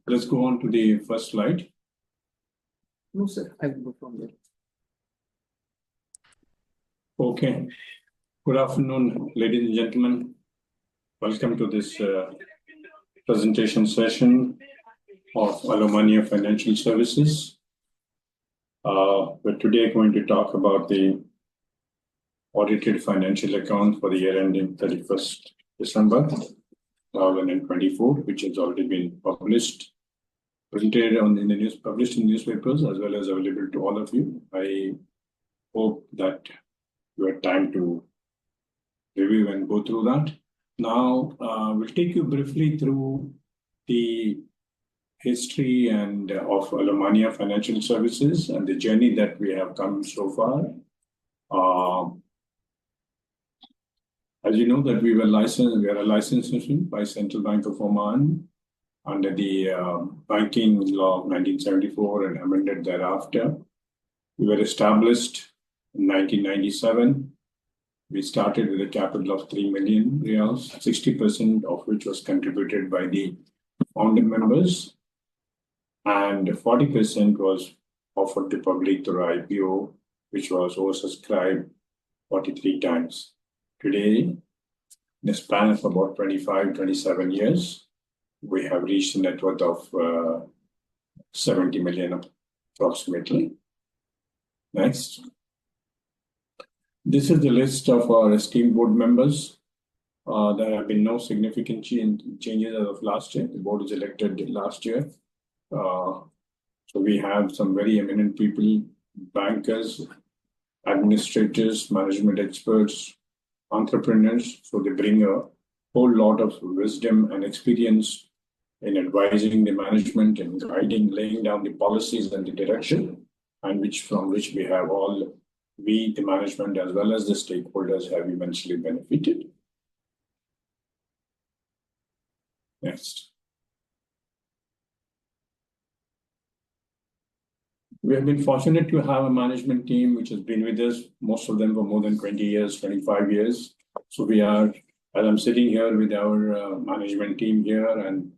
Let's go on to the first slide. No, sir. I will go from there. Okay. Good afternoon, ladies and gentlemen. Welcome to this presentation session of Alomania Financial Services. We're today going to talk about the audited financial accounts for the year ending 31st December 2024, which has already been published, printed in the news, published in newspapers, as well as available to all of you. I hope that you had time to review and go through that. Now, we'll take you briefly through the history and of Alomania Financial Services and the journey that we have come so far. As you know, that we are a licensed institution by Central Bank of Oman under the banking law of 1974 and amended thereafter. We were established in 1997. We started with a capital of 3 million riyals, 60% of which was contributed by the founder members, and 40% was offered to public through IPO, which was oversubscribed 43 times. Today, in a span of about 27 years, we have reached a net worth of 70 million approximately. Next. This is the list of our esteemed board members. There have been no significant changes as of last year. The board was elected last year. So we have some very eminent people, bankers, administrators, management experts, entrepreneurs. So they bring a whole lot of wisdom and experience in advising the management and guiding, laying down the policies and the direction, and from which we have all, we, the management, as well as the stakeholders, have immensely benefited. Next. We have been fortunate to have a management team which has been with us, most of them for more than 20 years, 25 years. So we are, as I'm sitting here with our management team here and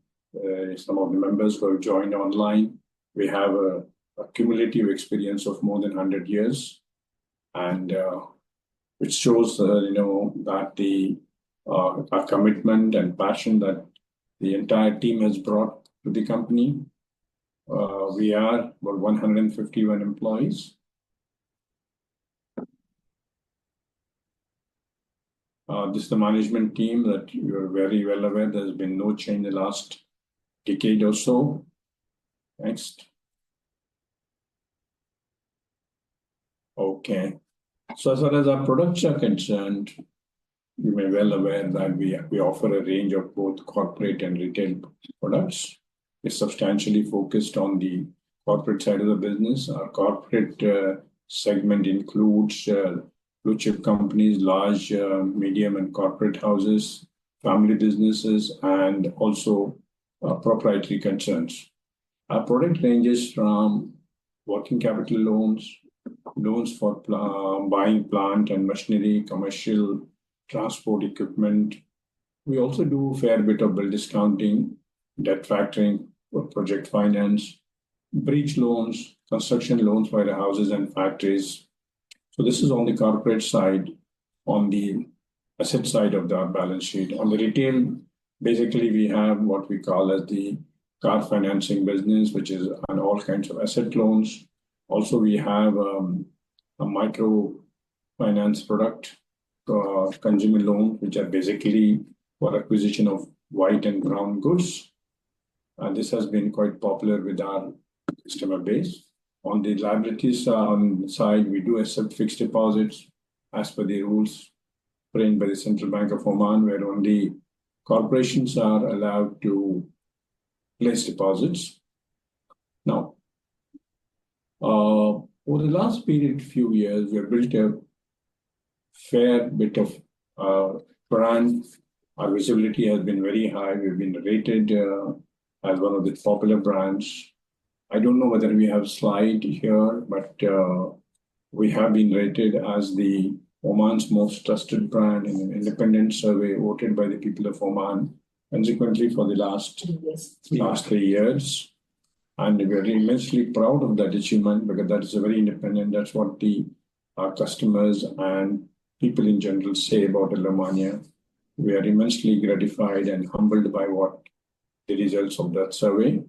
some of the members who have joined online, we have a cumulative experience of more than 100 years, and which shows, that the our commitment and passion that the entire team has brought to the company. We are about 151 employees. This is the management team that you are very well aware. There's been no change in the last decade or so. Next. Okay. So as far as our products are concerned, you may be well aware that we offer a range of both corporate and retail products. Is substantially focused on the corporate side of the business. Our corporate segment includes blue chip companies, large, medium, and corporate houses, family businesses, and also proprietary concerns. Our product ranges from working capital loans, loans for buying plant and machinery, commercial transport equipment. We also do a fair bit of bill discounting, debt factoring, project finance, bridge loans, construction loans for the houses and factories. So this is on the corporate side, on the asset side of the balance sheet. On the retail, basically we have what we call as the car financing business, which is on all kinds of asset loans. Also, we have a micro finance product, consumer loans, which are basically for acquisition of white and brown goods. And this has been quite popular with our customer base. On the liabilities side, we do accept fixed deposits as per the rules framed by the Central Bank of Oman, where only corporations are allowed to place deposits. Now, over the last few years, we have built a fair bit of brand. Our visibility has been very high. We've been rated as one of the popular brands. I don't know whether we have a slide here, but we have been rated as the Oman's most trusted brand in an independent survey voted by the people of Oman consequently for the last 3 years. And we're immensely proud of that achievement because that is a very independent, that's what our customers and people in general say about Romania. We are immensely gratified and humbled by what the results of that survey.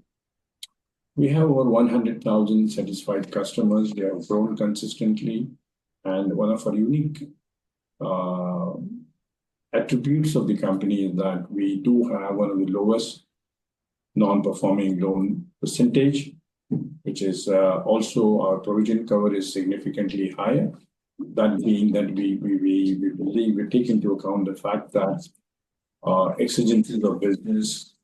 We have over 100,000 satisfied customers. They have grown consistently. And one of our unique attributes of the company is that we do have one of the lowest non-performing loan percentage, which is also our provision cover is significantly higher. That being that we believe we take into account the fact that exigencies of business,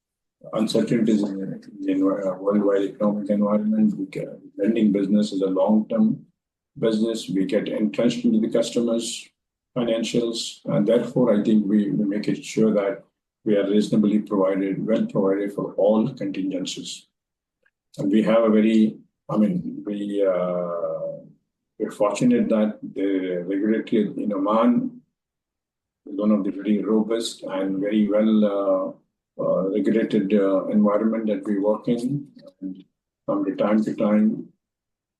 uncertainties in the worldwide economic environment, lending business is a long-term business. We get entrenched into the customers' financials, and therefore I think we make it sure that we are reasonably well provided for all contingencies. And we have a very, we're fortunate that the regulatory in Oman is one of the very robust and very well regulated environment that we work in. And from the time to time,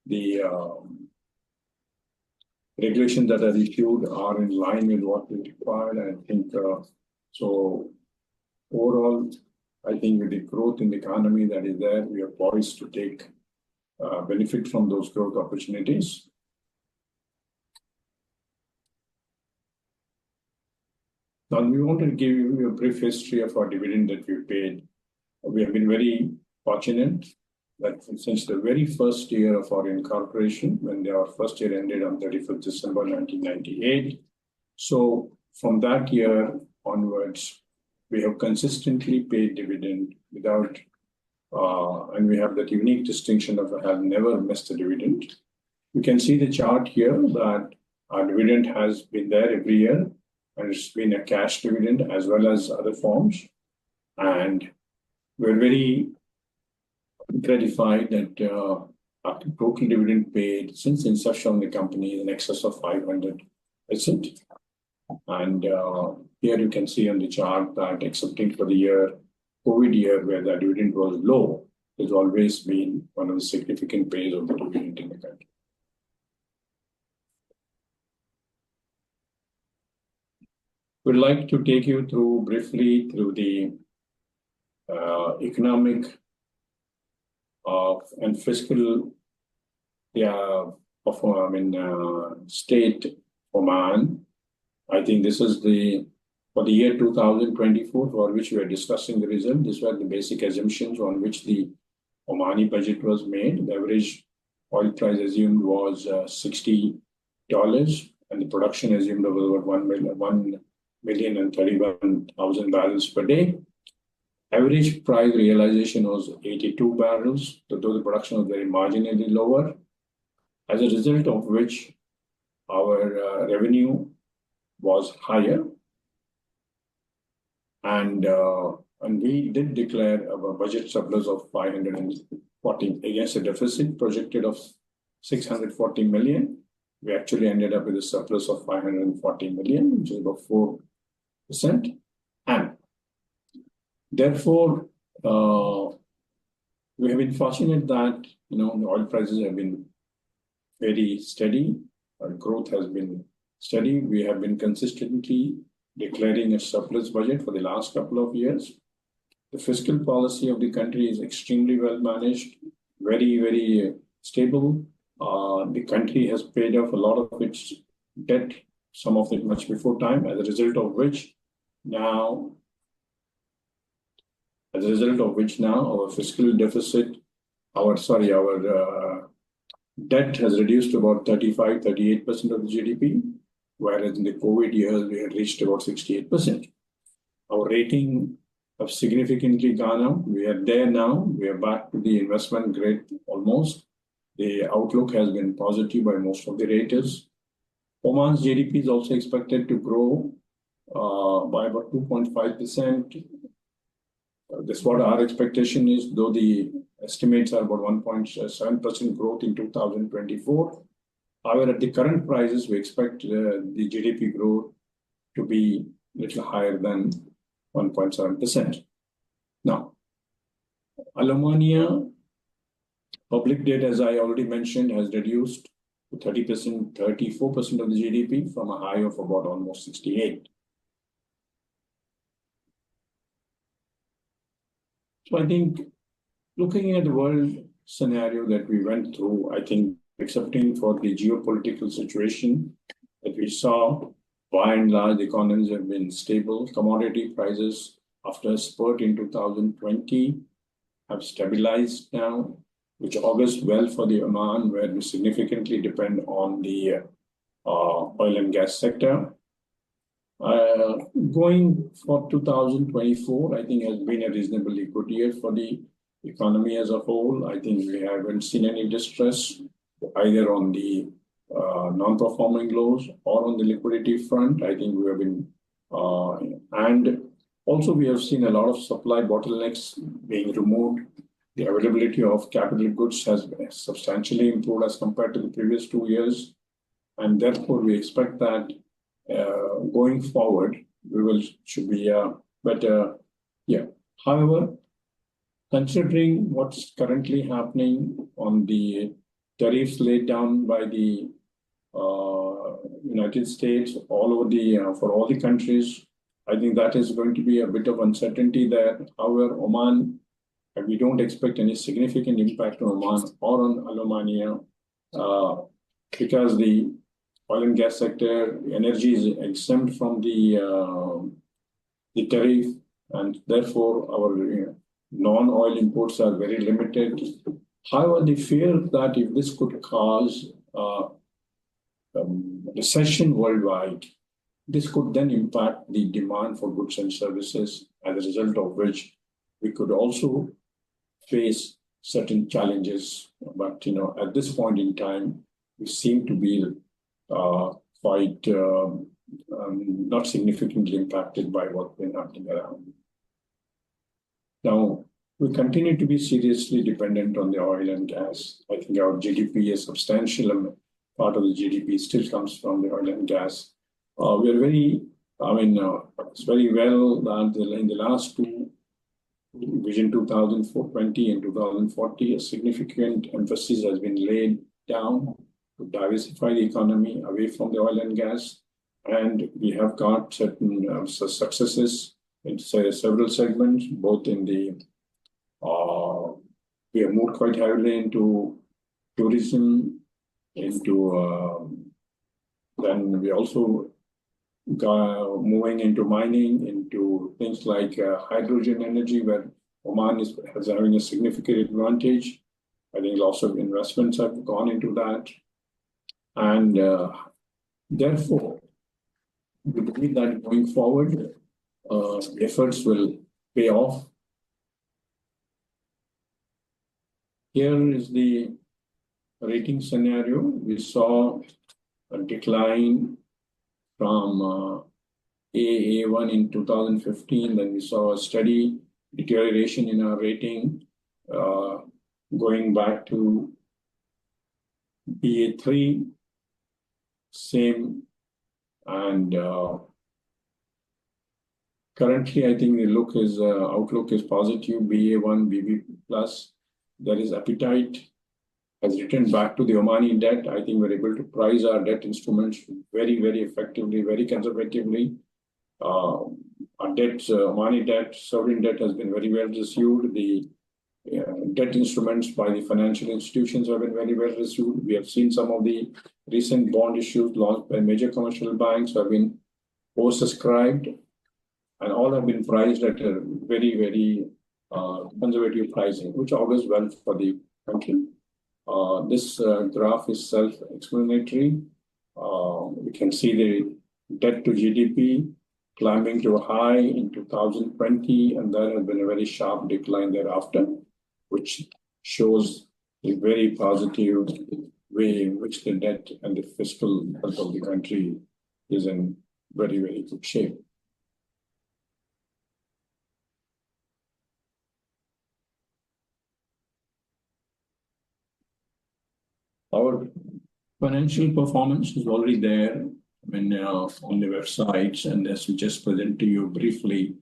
the regulations that are issued are in line with what we require. I think so. Overall, I think with the growth in the economy that is there, we are poised to take benefit from those growth opportunities. Now, we want to give you a brief history of our dividend that we paid. We have been very fortunate that since the very first year of our incorporation, when our first year ended on 31st December 1998, so from that year onwards, we have consistently paid dividend without, and we have that unique distinction of have never missed a dividend. You can see the chart here that our dividend has been there every year, and it's been a cash dividend as well as other forms. And we're very gratified that our total dividend paid since inception of the company is in excess of 500%. And here you can see on the chart that excepting for the COVID year, where the dividend was low, has always been one of the significant pays of the dividend in the country. We'd like to take you briefly through the economic and fiscal state of Oman. I think this is for the year 2024, for which we are discussing the result. These were the basic assumptions on which the Omani budget was made. The average oil price assumed was $60, and the production assumed was about 1,031,000 barrels per day. Average price realization was 82 barrels, though the production was very marginally lower, as a result of which our revenue was higher. And we did declare a budget surplus of 540 against a deficit projected of 640 million. We actually ended up with a surplus of 540 million, which is about 4%. And therefore, we have been fortunate that the oil prices have been very steady. Our growth has been steady. We have been consistently declaring a surplus budget for the last couple of years. The fiscal policy of the country is extremely well managed, very, very stable. The country has paid off a lot of its debt, some of it much before time, as a result of which now our fiscal deficit, our debt has reduced to about 35-38% of the GDP, whereas in the COVID years we had reached about 68%. Our rating have significantly gone up. We are there now. We are back to the investment grade almost. The outlook has been positive by most of the raters. Oman's GDP is also expected to grow by about 2.5%. That's what our expectation is, though the estimates are about 1.7% growth in 2024. However, at the current prices, we expect the GDP growth to be a little higher than 1.7%. Now, Romania public debt, as I already mentioned, has reduced to 30%, 34% of the GDP from a high of about almost 68. So I think looking at the world scenario that we went through, I think excepting for the geopolitical situation that we saw, by and large, economies have been stable. Commodity prices, after a spurt in 2020, have stabilized now, which augurs well for the Oman, where we significantly depend on the oil and gas sector. Going for 2024, I think has been a reasonably good year for the economy as a whole. I think we haven't seen any distress either on the non-performing loans or on the liquidity front. I think we have been, and also we have seen a lot of supply bottlenecks being removed. The availability of capital goods has substantially improved as compared to the previous 2 years. And therefore, we expect that going forward, should be better. Yeah. However, considering what's currently happening on the tariffs laid down by the United States all over for all the countries, I think that is going to be a bit of uncertainty there. However, Oman, we don't expect any significant impact on Oman or on Romania because the oil and gas sector, energy is exempt from the tariff, and therefore our non-oil imports are very limited. However, they fear that if this could cause recession worldwide, this could then impact the demand for goods and services, as a result of which we could also face certain challenges. But at this point in time, we seem to be quite not significantly impacted by what's been happening around. Now, we continue to be seriously dependent on the oil and gas. I think our GDP, a substantial part of the GDP still comes from the oil and gas. We are very, it's very well that in the last two, Vision 2020 and 2040, a significant emphasis has been laid down to diversify the economy away from the oil and gas. And we have got certain successes in several segments, both in the, we have moved quite heavily into tourism, then we also moving into mining, into things like hydrogen energy, where Oman is having a significant advantage. I think lots of investments have gone into that. And therefore, we believe that going forward, efforts will pay off. Here is the rating scenario. We saw a decline from A1 in 2015, then we saw a steady deterioration in our rating going back to BA3, same, and currently I think the outlook is positive, BA1, BB+. There is appetite, has returned back to the Omani debt. I think we're able to price our debt instruments very, very effectively, very conservatively. Our debt, Omani debt, sovereign debt has been very well received. The debt instruments by the financial institutions have been very well received. We have seen some of the recent bond issues launched by major commercial banks have been oversubscribed, and all have been priced at a very, very conservative pricing, which augurs well for the country. This graph is self-explanatory. We can see the debt to GDP climbing to a high in 2020, and there has been a very sharp decline thereafter, which shows a very positive way in which the debt and the fiscal health of the country is in very, very good shape. Our financial performance is already there on the websites, and as we just presented to you briefly,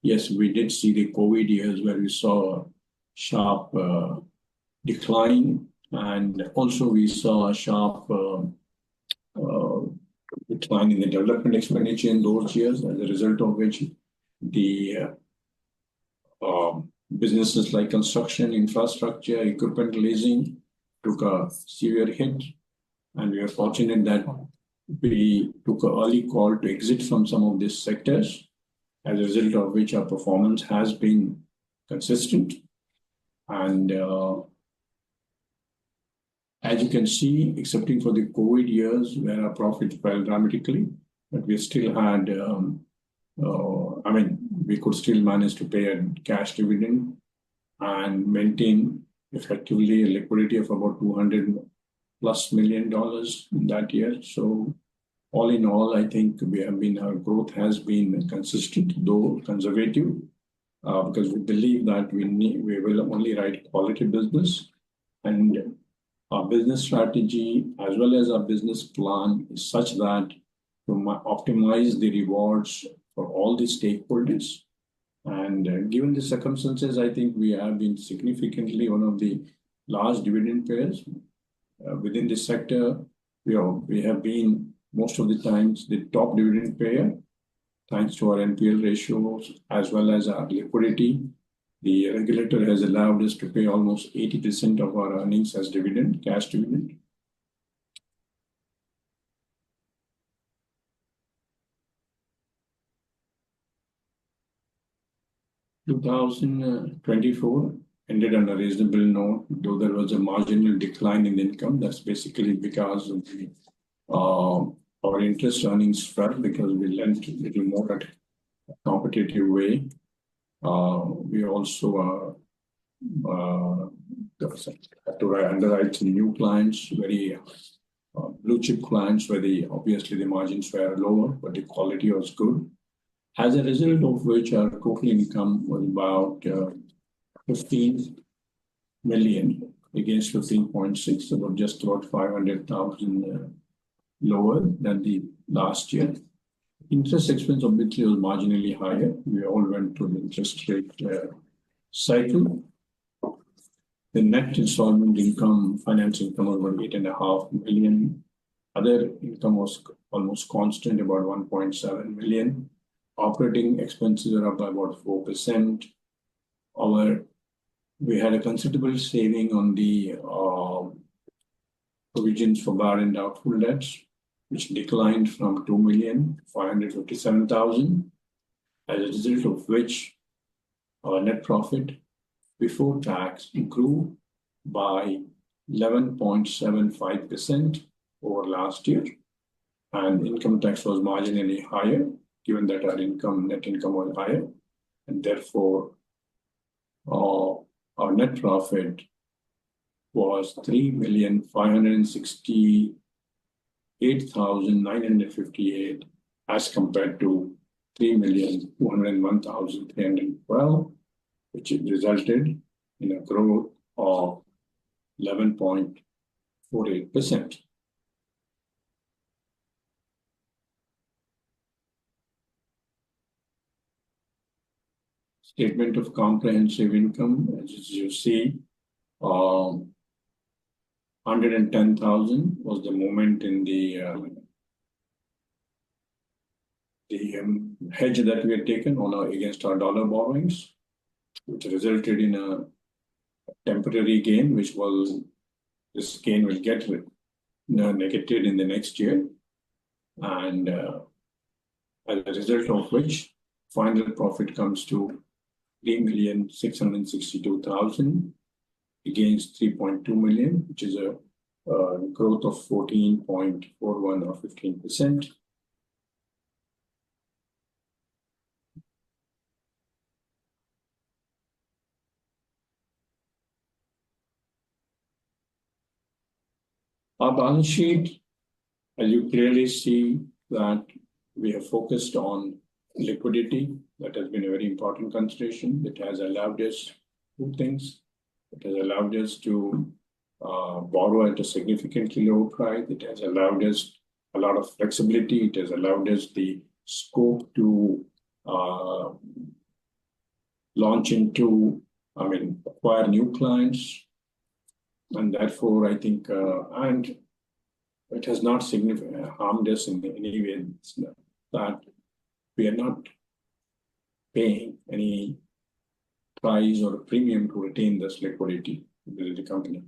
yes, we did see the COVID years where we saw a sharp decline, and also we saw a sharp uh, decline in the development expenditure in those years, as a result of which the businesses like construction, infrastructure, equipment leasing took a severe hit. And we are fortunate that we took an early call to exit from some of these sectors, as a result of which our performance has been consistent. And as you can see, excepting for the COVID years where our profit fell dramatically, but we still had, we could still manage to pay a cash dividend and maintain effectively a liquidity of about $200+ million in that year. So all in all, I think our growth has been consistent, though conservative, because we believe that we will only write quality business, and our business strategy as well as our business plan is such that to optimize the rewards for all the stakeholders. And given the circumstances, I think we have been significantly one of the large dividend payers within this sector. We have been most of the times the top dividend payer, thanks to our NPL ratios as well as our liquidity. The regulator has allowed us to pay almost 80% of our earnings as dividend, cash dividend. In 2024 ended on a reasonable note, though there was a marginal decline in income. That's basically because of our interest earnings fell because we lent a little more at a competitive way. We also had to underwrite some new clients, very blue chip clients, where obviously the margins were lower, but the quality was good. As a result of which our total income was about 15 million against 15.6, about just about 500,000 lower than the last year. Interest expense obviously was marginally higher. We all went through the interest rate cycle. The net installment income, finance income was about 8.5 million. Other income was almost constant, about 1.7 million. Operating expenses are up by about 4%. We had a considerable saving on the provisions for bad and doubtful debts, which declined from 2,557,000, as a result of which our net profit before tax grew by 11.75% over last year, and income tax was marginally higher, given that our net income was higher, and therefore our net profit was 3,568,958 as compared to 3,201,312, which resulted in a growth of 11.48%. Statement of comprehensive income, as you see, 110,000 was the movement in the hedge that we had taken against our dollar borrowings, which resulted in a temporary gain, this gain will get negated in the next year, and as a result of which, final profit comes to 3,662,000 against 3.2 million, which is a growth of 14.41 or 15%. Our balance sheet, as you clearly see, that we have focused on liquidity. That has been a very important consideration. It has allowed us two things. It has allowed us to borrow at a significantly low price. It has allowed us a lot of flexibility. It has allowed us the scope to launch into, acquire new clients. And therefore, I think, and it has not significantly harmed us in any way that we are not paying any price or premium to retain this liquidity within the company.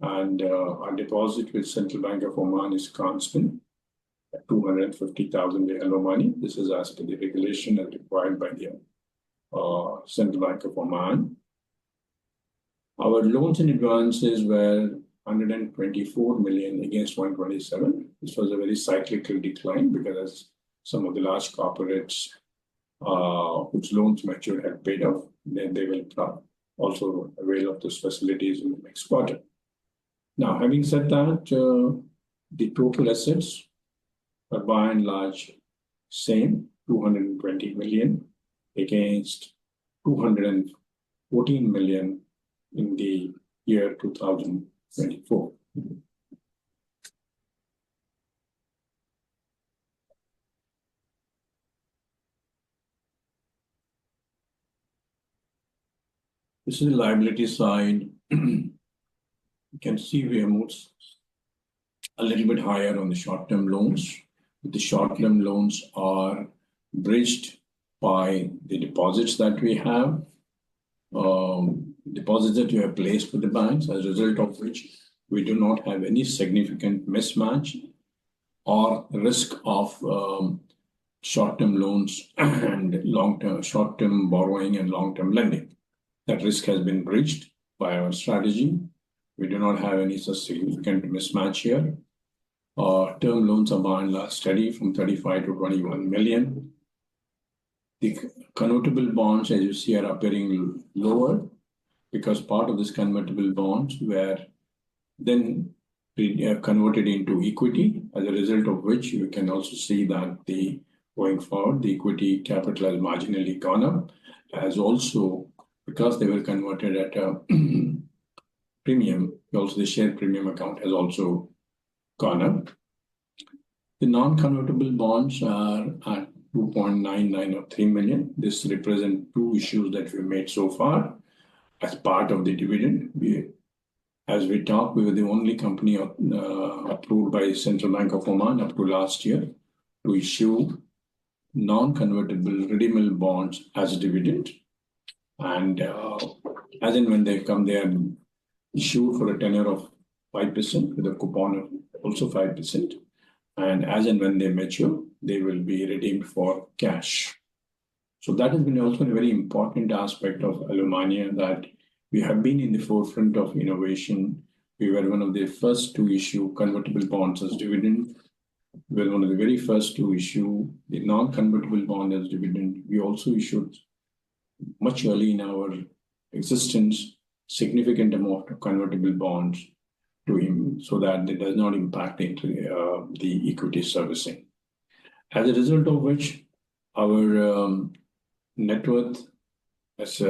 And our deposit with Central Bank of Oman is constant at 250,000 hello money. This is as per the regulation as required by the Central Bank of Oman. Our loans and advances were 124 million against 127. This was a very cyclical decline because as some of the large corporates whose loans matured had paid off, then they will also avail of those facilities in the next quarter. Now, having said that, the total assets are by and large same, 220 million against 214 million in the year 2024. This is the liability side. You can see we have moved a little bit higher on the short-term loans. The short-term loans are bridged by the deposits that we have, deposits that you have placed with the banks, as a result of which we do not have any significant mismatch or risk of short-term loans and long-term, short-term borrowing and long-term lending. That risk has been bridged by our strategy. We do not have any such significant mismatch here. Term loans are by and large steady from 35 to 21 million. The convertible bonds, as you see, are appearing lower because part of this convertible bonds were then converted into equity, as a result of which you can also see that going forward, the equity capital has marginally gone up, as also because they were converted at a premium, also the share premium account has also gone up. The non-convertible bonds are at 2.99 or 3 million. This represents two issues that we made so far as part of the dividend. As we talk, we were the only company approved by Central Bank of Oman up to last year to issue non-convertible redeemable bonds as a dividend. And as and when they come, they are issued for a tenure of 5% with a coupon of also 5%. And as and when they mature, they will be redeemed for cash. So that has been also a very important aspect of Alumania, that we have been in the forefront of innovation. We were one of the first to issue convertible bonds as dividend. We were one of the very first to issue the non-convertible bond as dividend. We also issued much early in our existence significant amount of convertible bonds to him so that it does not impact into the equity servicing. As a result of which, our net worth is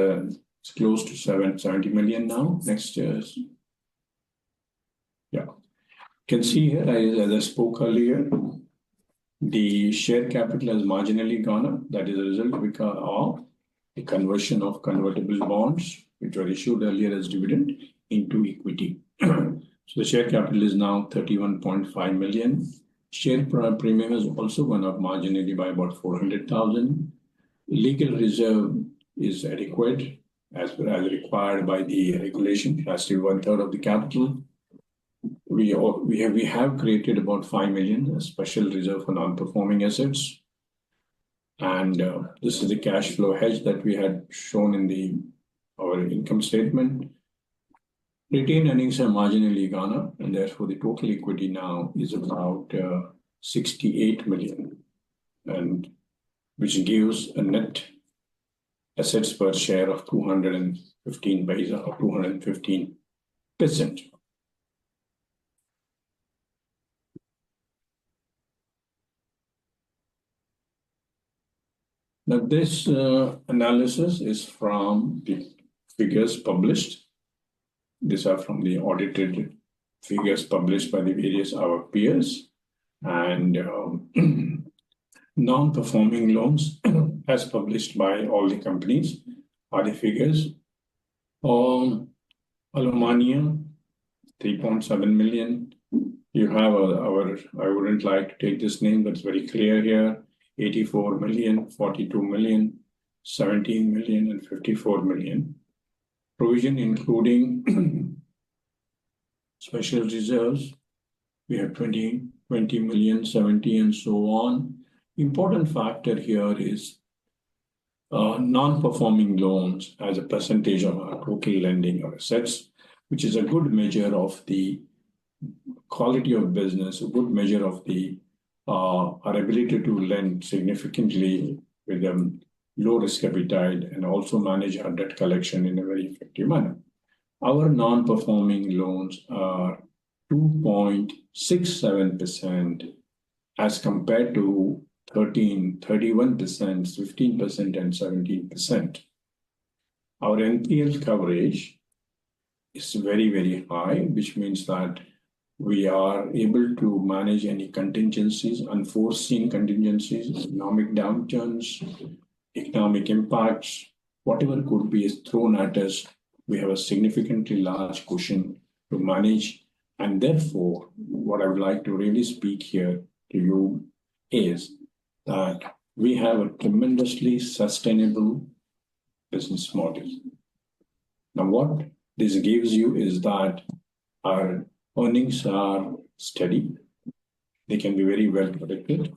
close to 70 million now. Next year's. Yeah. You can see here, as I spoke earlier, the share capital has marginally gone up. That is a result because of the conversion of convertible bonds, which were issued earlier as dividend, into equity. So the share capital is now 31.5 million. Share premium has also gone up marginally by about 400,000. Legal reserve is adequate as required by the regulation. It has to be 1/3 of the capital. We have created about 5 million, a special reserve for non-performing assets. And this is the cash flow hedge that we had shown in our income statement. Retained earnings have marginally gone up, and therefore the total equity now is about 68 million, and which gives a net assets per share of 215 paisa or 215%. Now, this analysis is from the figures published. These are from the audited figures published by the various our peers. And non-performing loans as published by all the companies are the figures. Aluminium, 3.7 million. You have I wouldn't like to take this name, but it's very clear here. 84 million, 42 million, 17 million, and 54 million. Provision including special reserves. We have 20 million, 70, and so on. Important factor here is non-performing loans as a percentage of our total lending or assets, which is a good measure of the quality of business, a good measure of the our ability to lend significantly with low risk appetite and also manage our debt collection in a very effective manner. Our non-performing loans are 2.67% as compared to 31%, 15%, and 17%. Our NPL coverage is very, very high, which means that we are able to manage any contingencies, unforeseen contingencies, economic downturns, economic impacts, whatever could be thrown at us. We have a significantly large cushion to manage. And therefore, what I would like to really speak here to you is that we have a tremendously sustainable business model. Now, what this gives you is that our earnings are steady. They can be very well protected.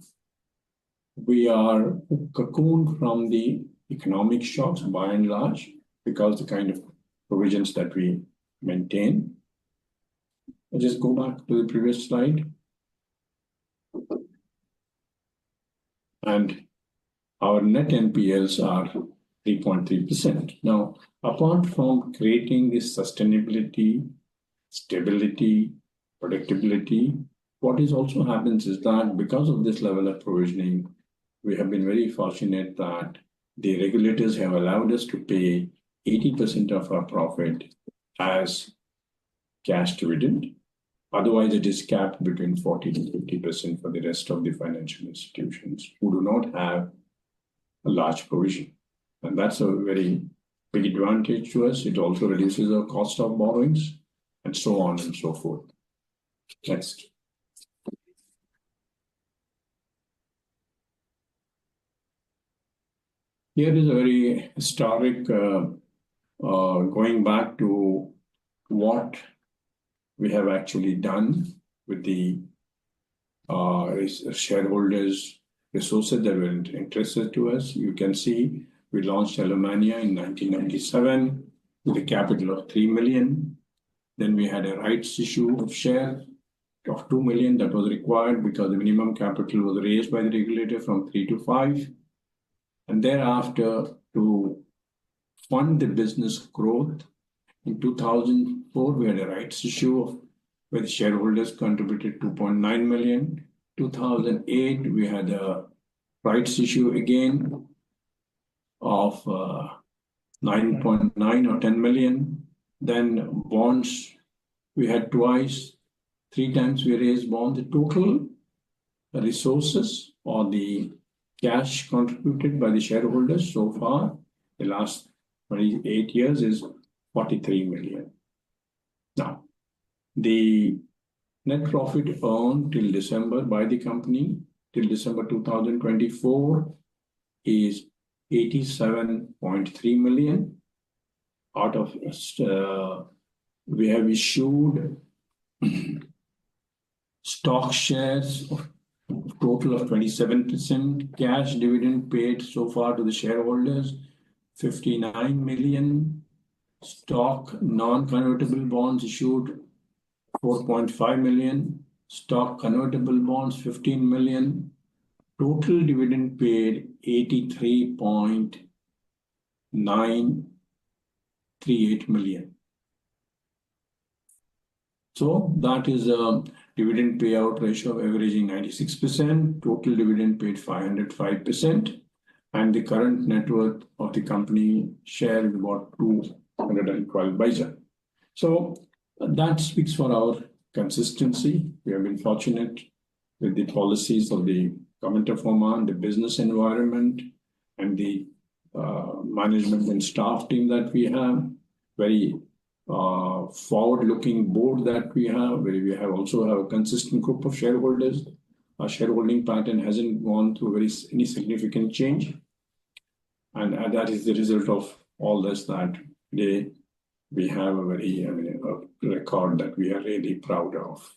We are cocooned from the economic shocks by and large because the kind of provisions that we maintain. I'll just go back to the previous slide. And our net NPLs are 3.3%. Now, apart from creating this sustainability, stability, predictability, what is also happens is that because of this level of provisioning, we have been very fortunate that the regulators have allowed us to pay 80% of our profit as cash dividend. Otherwise, it is capped between 40 to 50% for the rest of the financial institutions who do not have a large provision. And that's a very big advantage to us. It also reduces our cost of borrowings and so on and so forth. Next. Here is a very historic going back to what we have actually done with the shareholders' resources that were interested to us. You can see we launched Alumania in 1997 with a capital of 3 million. Then we had a rights issue of shares of 2 million that was required because the minimum capital was raised by the regulator from 3 to 5. And thereafter, to fund the business growth, in 2004, we had a rights issue where the shareholders contributed 2.9 million. 2008, we had a rights issue again of 9.9 or 10 million. Then bonds, we had twice, 3 times we raised bonds. The total resources or the cash contributed by the shareholders so far, the last 28 years is 43 million. Now, the net profit earned till December by the company, till December 2024, is 87.3 million. Out of we have issued stock shares of total of 27%, cash dividend paid so far to the shareholders, 59 million, stock non-convertible bonds issued, 4.5 million, stock convertible bonds, 15 million, total dividend paid, 83.938 million. So that is a dividend payout ratio of averaging 96%, total dividend paid 505%, and the current net worth of the company share is about 212 bison. So that speaks for our consistency. We have been fortunate with the policies of the government of Oman, the business environment, and the management and staff team that we have, very forward-looking board that we have, where we also have a consistent group of shareholders. Our shareholding pattern hasn't gone through any significant change. And that is the result of all this, that today we have a record that we are really proud of.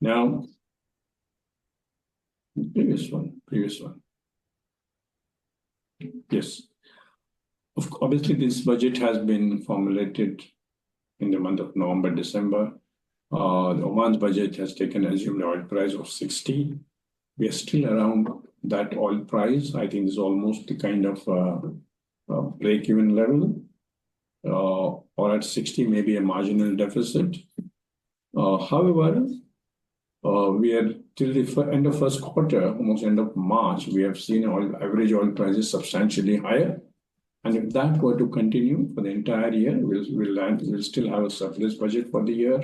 Now, previous one. Yes. Obviously, this budget has been formulated in the month of November, December. The Oman's budget has taken assumed oil price of 60. We are still around that oil price. I think it's almost the kind of break-even level, or at 60, maybe a marginal deficit. However, we are till the end of first quarter, almost end of March, we have seen average oil prices substantially higher. And if that were to continue for the entire year, we'll still have a surplus budget for the year.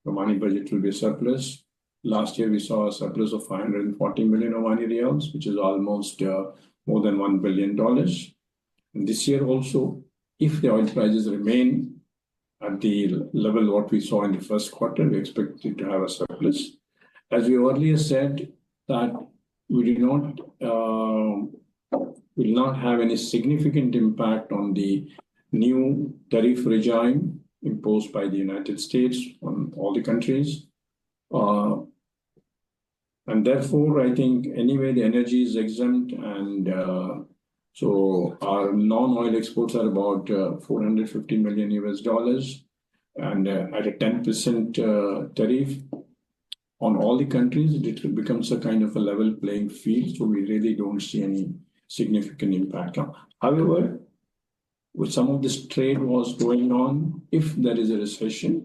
The Omani budget will be a surplus. Last year, we saw a surplus of 540 million Omani riyals, which is almost more than $1 billion. And this year also, if the oil prices remain at the level what we saw in the first quarter, we expect it to have a surplus. As we earlier said, that we will not have any significant impact on the new tariff regime imposed by the United States on all the countries. And therefore, I think anyway, the energy is exempt, and so our non-oil exports are about $450 million US, and at a 10% tariff on all the countries, it becomes a kind of a level playing field. So we really don't see any significant impact. However, with some of this trade wars going on, if there is a recession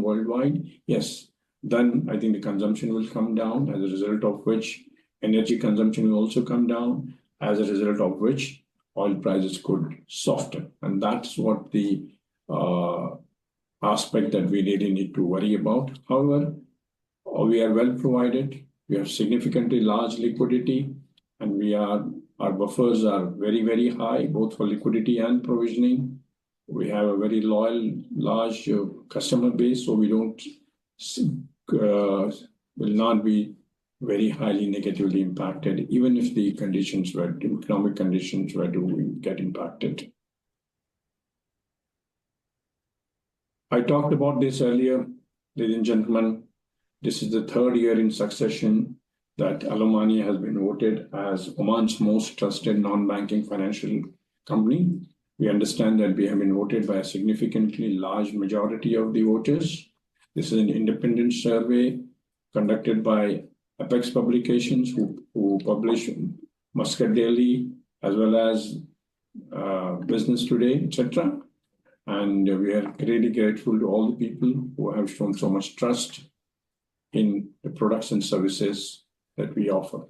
worldwide, yes, then I think the consumption will come down, as a result of which energy consumption will also come down, as a result of which oil prices could soften. And that's what the aspect that we really need to worry about. However, we are well provided. We have significantly large liquidity, and our buffers are very, very high, both for liquidity and provisioning. We have a very loyal, large customer base, so we will not be very highly negatively impacted, even if the economic conditions were to get impacted. I talked about this earlier, ladies and gentlemen. This is the third year in succession that Al Omani has been voted as Oman's most trusted non-banking financial company. We understand that we have been voted by a significantly large majority of the voters. This is an independent survey conducted by Apex Publications, who publish Muscat Daily, as well as Business Today, etc. And we are really grateful to all the people who have shown so much trust in the products and services that we offer.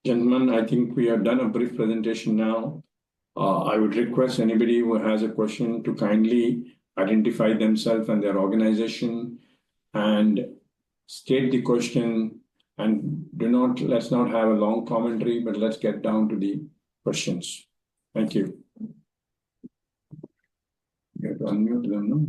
Gentlemen, I think we have done a brief presentation now. I would request anybody who has a question to kindly identify themselves and their organization and state the question, and let's not have a long commentary, but let's get down to the questions. Thank you. You have to unmute them, no?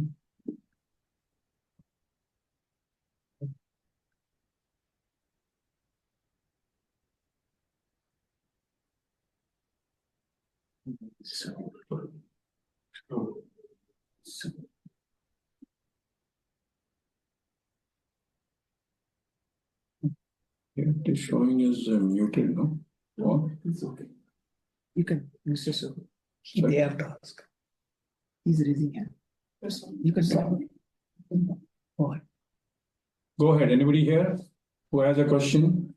It is showing as muted, no? What? It's okay. You can, Mr. Sir. They have to ask. He's raising hand. You can talk. Go ahead. Go ahead. Anybody here who has a question?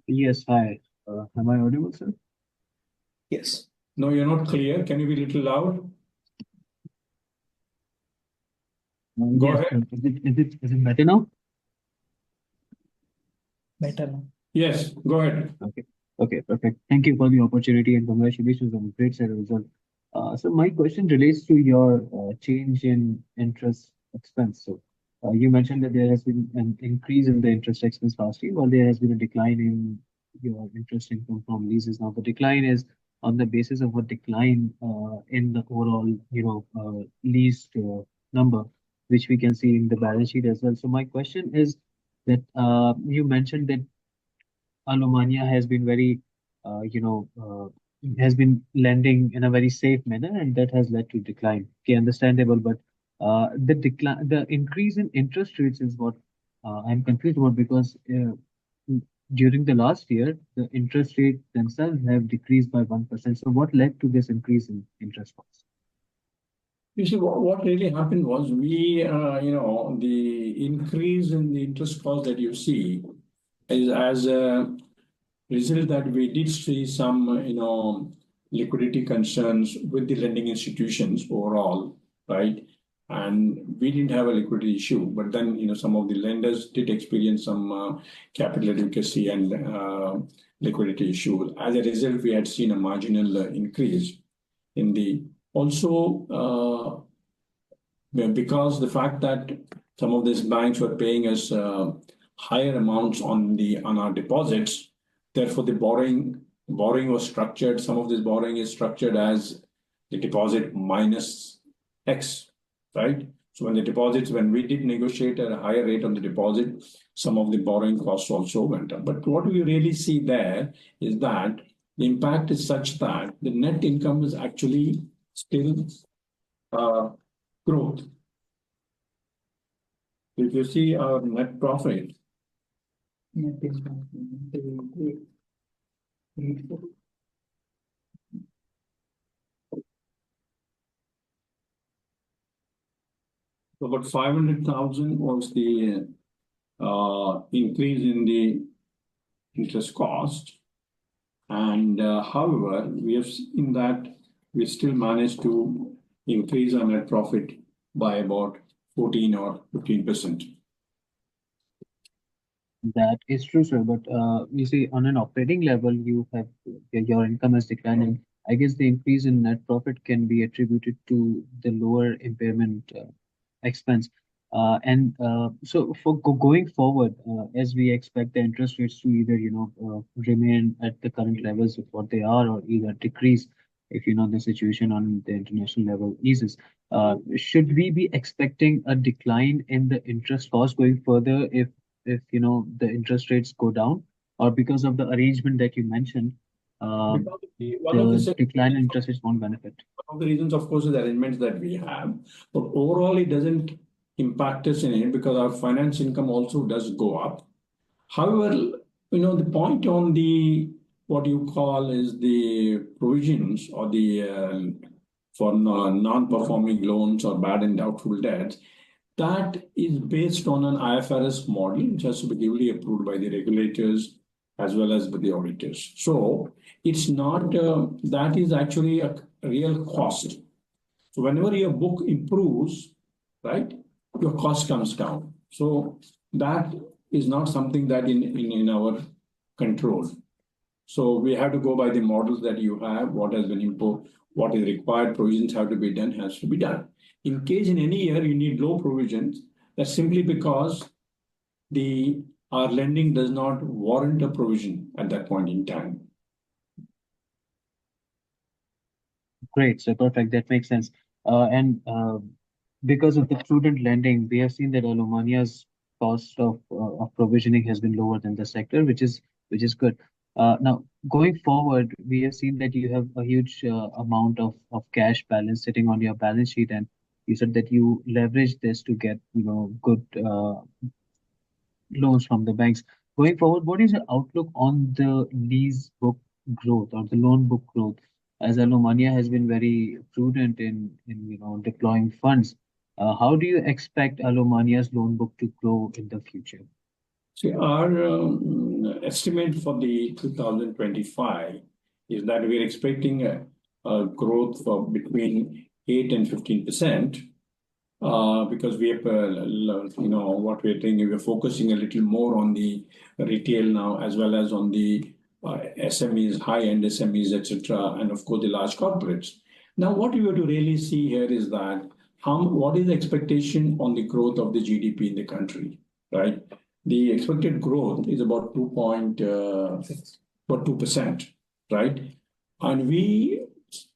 Yes, hi. Am I audible, sir? Yes. No, you're not clear. Can you be a little loud? Go Yes, ahead. Is it better now? Better now. Yes, go ahead. Okay. Okay, perfect. Thank you for the opportunity and congratulations on the great set of results. So my question relates to your change in interest expense. So you mentioned that there has been an increase in the interest expense last year, while there has been a decline in your interest income from leases. Now the decline is on the basis of a decline in the overall, leased number, which we can see in the balance sheet as well. So my question is that you mentioned that Alumania has been has been lending in a very safe manner, and that has led to decline. Okay, understandable, but the increase in interest rates is what I'm confused about because during the last year, the interest rates themselves have decreased by 1%. So what led to this increase in interest costs? You see, what really happened was the increase in the interest cost that you see is as a result that we did see some, liquidity concerns with the lending institutions overall, right? And we didn't have a liquidity issue, but then, some of the lenders did experience some capital adequacy and liquidity issue. As a result, we had seen a marginal increase in the also because the fact that some of these banks were paying us higher amounts on our deposits, therefore the borrowing was structured. Some of this borrowing is structured as the deposit minus X, right? So when we did negotiate at a higher rate on the deposit, some of the borrowing costs also went up. But what we really see there is that the impact is such that the net income is actually still growth. If you see our net profit, about 500,000 was the increase in the interest cost. And however, we have seen that we still managed to increase our net profit by about 14 or 15%. That is true, sir. But you see, on an operating level, you have your income is declining. I guess the increase in net profit can be attributed to the lower impairment expense. And so for going forward, as we expect the interest rates to either remain at the current levels of what they are, or either decrease if the situation on the international level eases. Should we be expecting a decline in the interest cost going further if the interest rates go down, or because of the arrangement that you mentioned, the decline in interest rates won't benefit? One of the reasons, of course, is the arrangements that we have, but overall it doesn't impact us in it because our finance income also does go up. However, the point on the what you call is the provisions or the for non-performing loans or bad and doubtful debts, that is based on an IFRS model, which has to be duly approved by the regulators as well as by the auditors. So it's not, that is actually a real cost. So whenever your book improves, right, your cost comes down. So that is not something that in our control. So we have to go by the models that you have, what has been imposed, what is required, provisions have to be done, has to be done. In case in any year you need low provisions, that's simply because our lending does not warrant a provision at that point in time. Great, so perfect. That makes sense. And because of the prudent lending, we have seen that Alumania's cost of provisioning has been lower than the sector, which is good. Now, going forward, we have seen that you have a huge amount of cash balance sitting on your balance sheet, and you said that you leverage this to get good loans from the banks. Going forward, what is your outlook on the lease book growth or the loan book growth? As Alumania has been very prudent in deploying funds, how do you expect Alumania's loan book to grow in the future? See, our estimate for the 2025 is that we're expecting a growth of between 8 and 15%. Because we have, what we're doing, we're focusing a little more on the retail now, as well as on the SMEs, high-end SMEs, etc., and of course the large corporates. Now, what you have to really see here is that what is the expectation on the growth of the GDP in the country, right? The expected growth is about 2%, right? And we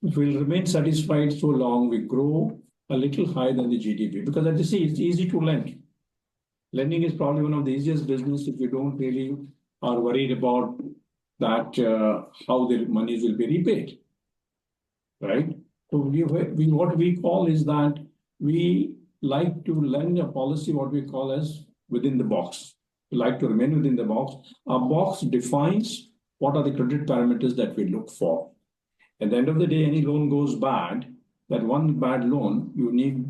will remain satisfied so long we grow a little higher than the GDP, because as you see, it's easy to lend. Lending is probably one of the easiest business if you don't really are worried about that how the monies will be repaid, right? So what we call is that we like to lend a policy what we call as within the box. We like to remain within the box. Our box defines what are the credit parameters that we look for. At the end of the day, any loan goes bad, that one bad loan, you need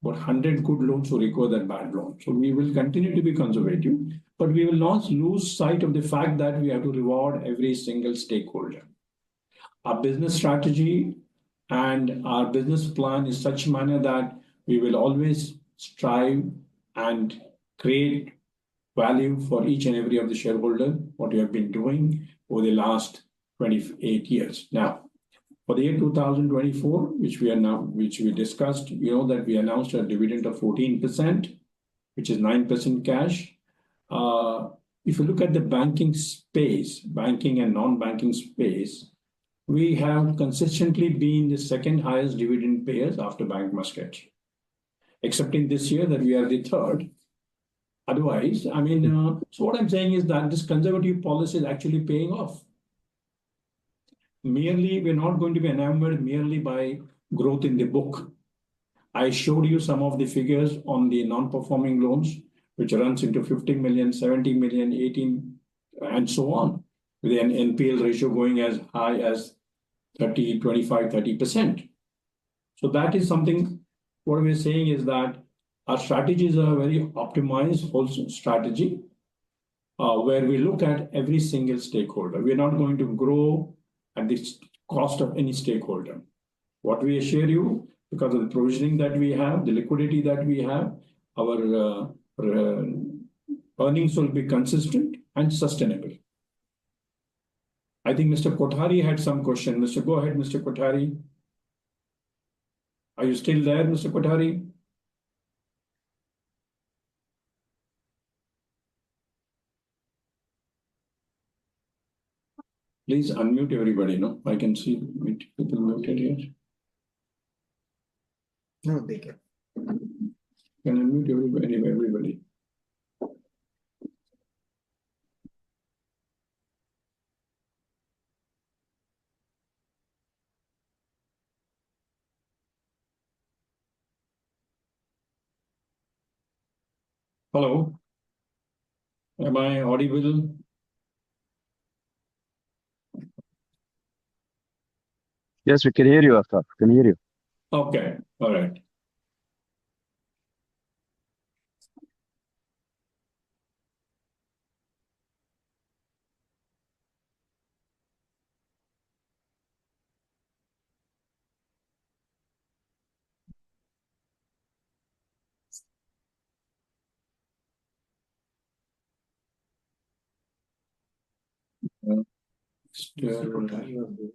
about 100 good loans to recover that bad loan. So we will continue to be conservative, but we will not lose sight of the fact that we have to reward every single stakeholder. Our business strategy and our business plan is such a manner that we will always strive and create value for each and every of the shareholder, what we have been doing over the last 28 years. Now, for the year 2024, which we discussed, you know that we announced a dividend of 14%, which is 9% cash. If you look at the banking space, banking and non-banking space, we have consistently been the second highest dividend payers after Bank Muscat, excepting this year that we are the third. Otherwise, I mean, so what I'm saying is that this conservative policy is actually paying off. We're not going to be enamored merely by growth in the book. I showed you some of the figures on the non-performing loans, which runs into 50 million, 70 million, 18, and so on, with an NPL ratio going as high as 30, 25, 30%. So that is something, what we're saying is that our strategies are a very optimized wholesome strategy where we look at every single stakeholder. We're not going to grow at the cost of any stakeholder. What we assure you, because of the provisioning that we have, the liquidity that we have, our earnings will be consistent and sustainable. I think Mr. Kothari had some question. Go ahead, Mr. Kothari. Are you still there, Mr. Kothari? Please unmute everybody, no? I can see people muted here. No, they can. Can unmute everybody. Hello. Am I audible? Yes, we can hear you, Aftab. Can hear you. Okay, all right.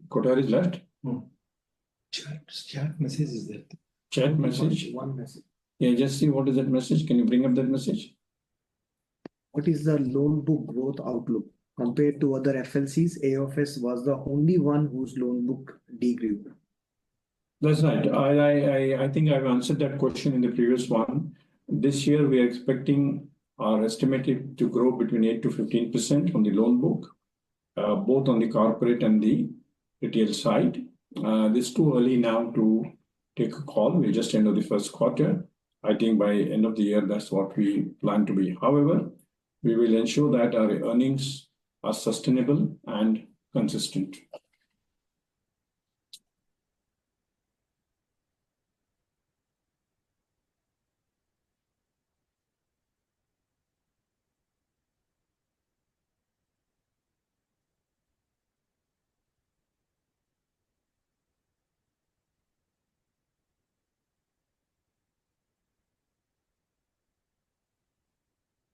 Kothari is left? No. Chat message is there. Chat message? One message. Yeah, just see what is that message. Can you bring up that message? What is the loan book growth outlook? Compared to other FLCs, AOFS was the only one whose loan book degrew. That's right. I think I've answered that question in the previous one. This year, we are expecting our estimated to grow between 8 to 15% on the loan book, both on the corporate and the retail side. It's too early now to take a call. We're just end of the first quarter. I think by end of the year, that's what we plan to be. However, we will ensure that our earnings are sustainable and consistent.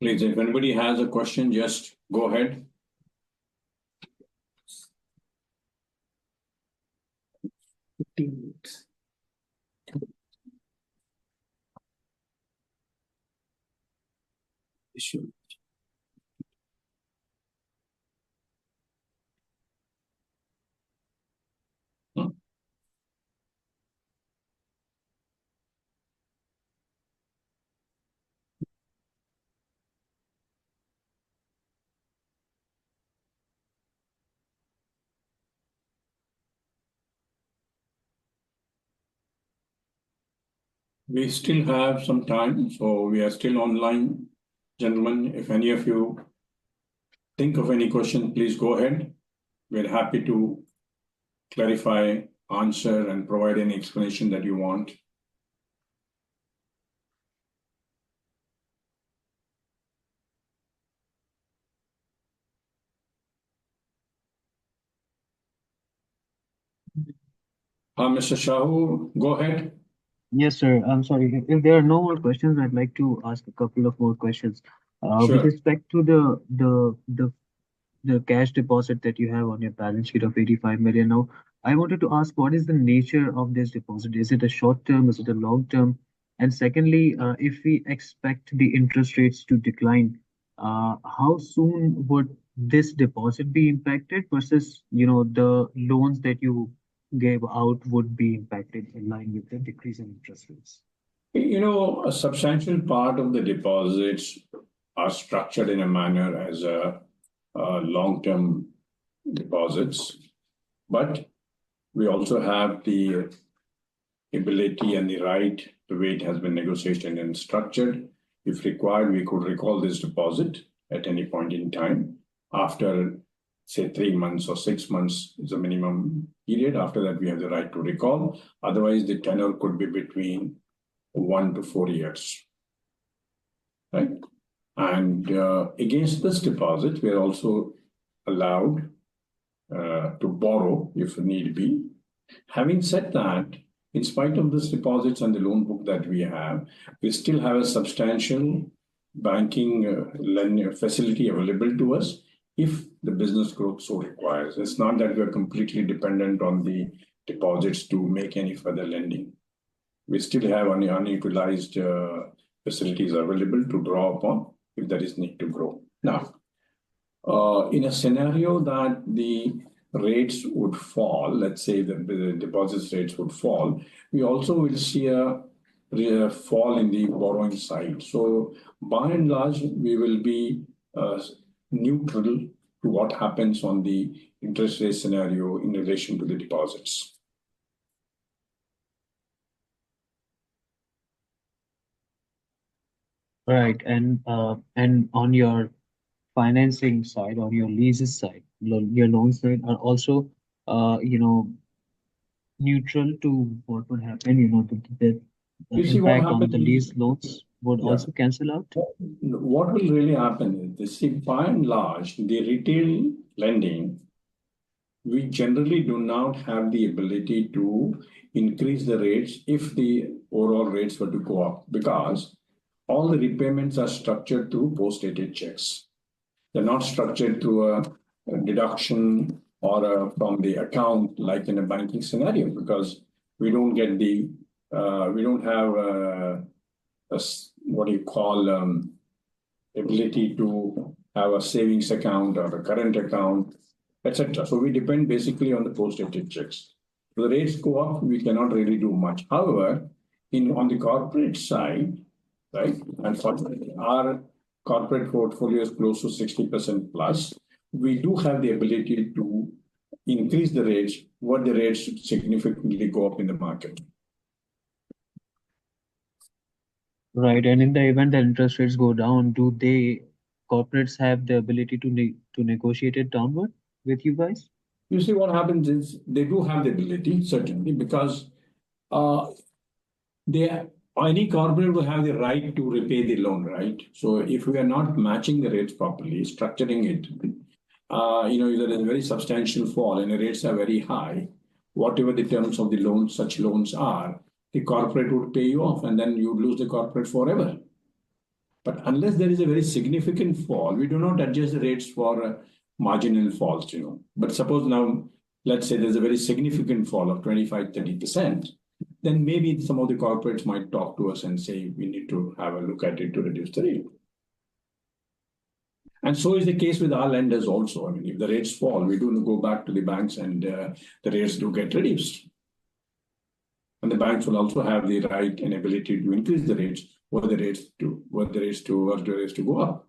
Please, if anybody has a question, just go ahead. 15 minutes. Sure. We still have some time, so we are still online. Gentlemen, if any of you think of any question, please go ahead. We're happy to clarify, answer, and provide any explanation that you want. Mr. Shahu, go ahead. Yes, sir. I'm sorry. If there are no more questions, I'd like to ask a couple of more questions. With Sure. respect to the cash deposit that you have on your balance sheet of 85 million now, I wanted to ask, what is the nature of this deposit? Is it a short term? Is it a long term? And secondly, if we expect the interest rates to decline, how soon would this deposit be impacted versus, the loans that you gave out would be impacted in line with the decrease in interest rates? A substantial part of the deposits are structured in a manner as a long-term deposits, but we also have the ability and the right, the way it has been negotiated and structured. If required, we could recall this deposit at any point in time after, say, 3 months or 6 months is the minimum period. After that, we have the right to recall. Otherwise, the tenure could be between 1 to 4 years, right? And against this deposit, we are also allowed to borrow if need be. Having said that, in spite of this deposits and the loan book that we have, we still have a substantial banking lending facility available to us if the business growth so requires. It's not that we are completely dependent on the deposits to make any further lending. We still have unutilized facilities available to draw upon if there is need to grow. Now, in a scenario that the rates would fall, let's say the deposits rates would fall, we also will see a fall in the borrowing side. So by and large, we will be neutral to what happens on the interest rate scenario in relation to the deposits. Right. And on your financing side, on your leases side, your loan side are also, neutral to what would happen, the You see what impact on happens the is, lease loans would yeah, also cancel out. what will really happen is, see, by and large, the retail lending, we generally do not have the ability to increase the rates if the overall rates were to go up, because all the repayments are structured through post-dated checks. They're not structured through a deduction or from the account like in a banking scenario, because we don't get the we don't have what you call ability to have a savings account or a current account, etc. So we depend basically on the post-dated checks. If the rates go up, we cannot really do much. However, on the corporate side, right, and for our corporate portfolio is close to 60% plus, we do have the ability to increase the rates when the rates significantly go up in the market. Right. And in the event that interest rates go down, do corporates have the ability to negotiate it downward with you guys? You see, what happens is they do have the ability, certainly, because any corporate will have the right to repay the loan, right? So if we are not matching the rates properly, structuring it, if there is a very substantial fall and the rates are very high, whatever the terms of the loan, such loans are, the corporate would pay you off and then you lose the corporate forever. But unless there is a very significant fall, we do not adjust the rates for marginal falls, But suppose now let's say there's a very significant fall of 25-30%, then maybe some of the corporates might talk to us and say, we need to have a look at it to reduce the rate. And so is the case with our lenders also. I mean, if the rates fall, we do go back to the banks and the rates do get reduced. And the banks will also have the right and ability to increase the rates, were the rates to go up.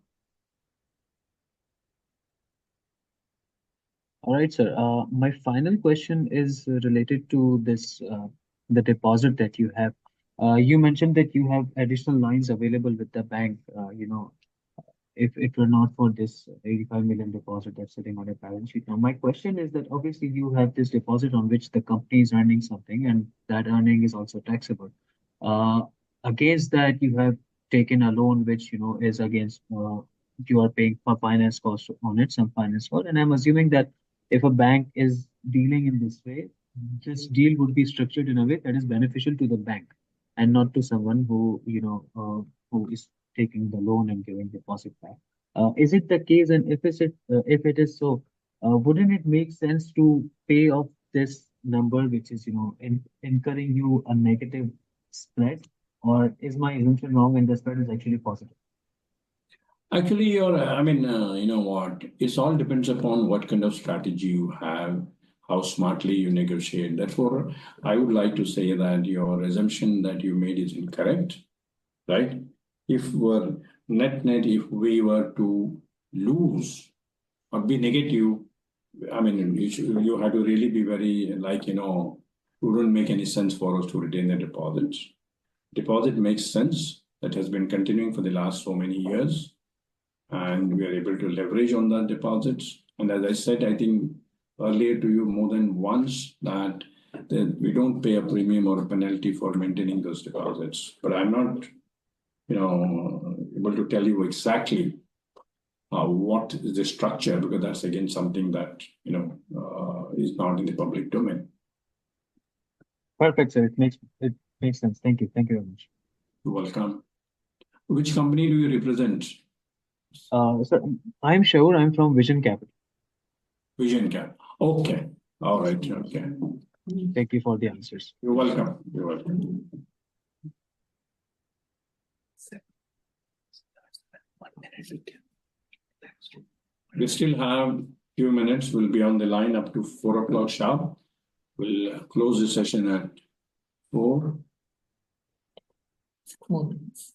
All right, sir. My final question is related to this, the deposit that you have. You mentioned that you have additional lines available with the bank, if it were not for this 85 million deposit that's sitting on your balance sheet. Now, my question is that obviously you have this deposit on which the company is earning something, and that earning is also taxable. Against that, you have taken a loan which is against you are paying for finance cost on it, some finance cost, and I'm assuming that if a bank is dealing in this way, this deal would be structured in a way that is beneficial to the bank and not to someone who is taking the loan and giving deposit back. Is it the case? And if it is so, wouldn't it make sense to pay off this number, which is incurring you a negative spread, or is my assumption wrong and the spread is actually positive? Actually, you know what? It all depends upon what kind of strategy you have, how smartly you negotiate. Therefore, I would like to say that your assumption that you made is incorrect, right? If we're net, if we were to lose or be negative, I mean, you have to really be very, it wouldn't make any sense for us to retain the deposits. Deposit makes sense. That has been continuing for the last so many years. And we are able to leverage on that deposits. And as I said, I think earlier to you more than once that we don't pay a premium or a penalty for maintaining those deposits. But I'm not, able to tell you exactly what is the structure, because that's again something that is not in the public domain. Perfect, sir. It makes sense. Thank you. Thank you very much. You're welcome. Which company do you represent? Sir, I'm sure I'm from Vision Capital. Vision Cap. Okay. All right. Okay. Thank you for the answers. You're welcome. You're welcome. 1 minute. We still have a few minutes. We'll be on the line up to 4 o'clock sharp. We'll close the session at 4. 4 minutes.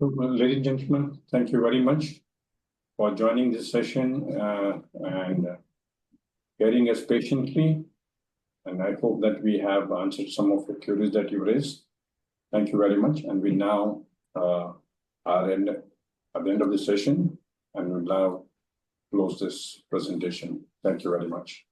Ladies and gentlemen, thank you very much for joining this session and hearing us patiently. And I hope that we have answered some of the queries that you raised. Thank you very much. And we now are at the end of the session, and we'll now close this presentation. Thank you very much.